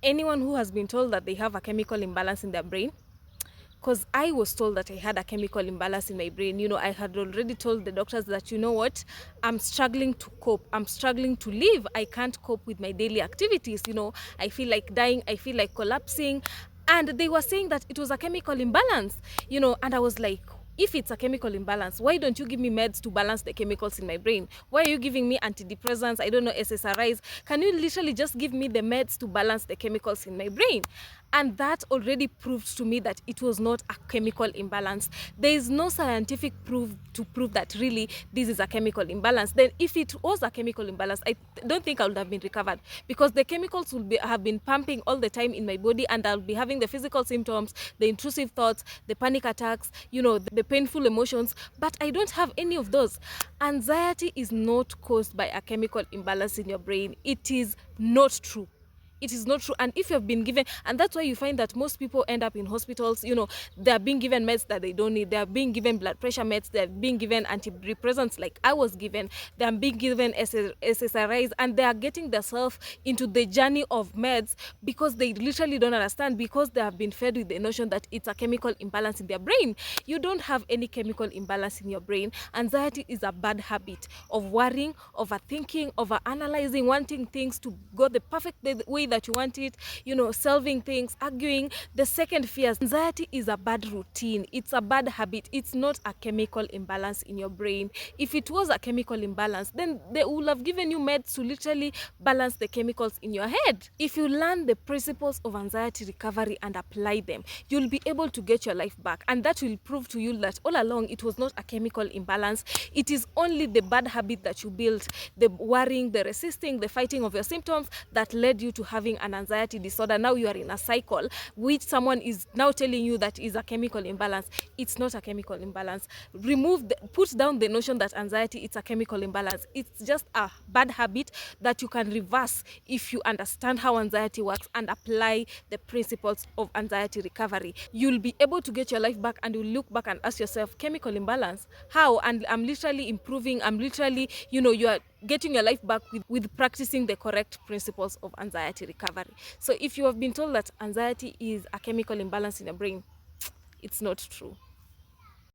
Anyone who has been told that they have a chemical imbalance in their brain, because I was told that I had a chemical imbalance in my brain. I had already told the doctors that, what, I'm struggling to cope. I'm struggling to live. I can't cope with my daily activities. I feel like dying. I feel like collapsing. And they were saying that it was a chemical imbalance, and I was like, if it's a chemical imbalance, why don't you give me meds to balance the chemicals in my brain? Why are you giving me antidepressants? I don't know, SSRIs. Can you literally just give me the meds to balance the chemicals in my brain? And that already proved to me that it was not a chemical imbalance. There is no scientific proof to prove that really this is a chemical imbalance. Then if it was a chemical imbalance, I don't think I would have been recovered, because the chemicals have been pumping all the time in my body, and I'll be having the physical symptoms, the intrusive thoughts, the panic attacks, the painful emotions. But I don't have any of those. Anxiety is not caused by a chemical imbalance in your brain. It is not true. It is not true. And if you've been given, and that's why you find that most people end up in hospitals, they're being given meds that they don't need. They're being given blood pressure meds. They're being given antidepressants like I was given. They're being given SSRIs, and they are getting themselves into the journey of meds because they literally don't understand, because they have been fed with the notion that it's a chemical imbalance in their brain. You don't have any chemical imbalance in your brain. Anxiety is a bad habit of worrying, overthinking, overanalyzing, wanting things to go the perfect way that you want it, solving things, arguing. The second fear, anxiety is a bad routine. It's a bad habit. It's not a chemical imbalance in your brain. If it was a chemical imbalance, then they would have given you meds to literally balance the chemicals in your head. If you learn the principles of anxiety recovery and apply them, you'll be able to get your life back. And that will prove to you that all along it was not a chemical imbalance. It is only the bad habit that you built, the worrying, the resisting, the fighting of your symptoms, that led you to having an anxiety disorder. Now you are in a cycle which someone is now telling you that is a chemical imbalance. It's not a chemical imbalance. Put down the notion that anxiety is a chemical imbalance. It's just a bad habit that you can reverse if you understand how anxiety works and apply the principles of anxiety recovery. You'll be able to get your life back, and you'll look back and ask yourself, chemical imbalance, how? And I'm literally improving. I'm literally, you are getting your life back with practicing the correct principles of anxiety recovery. So if you have been told that anxiety is a chemical imbalance in your brain, it's not true.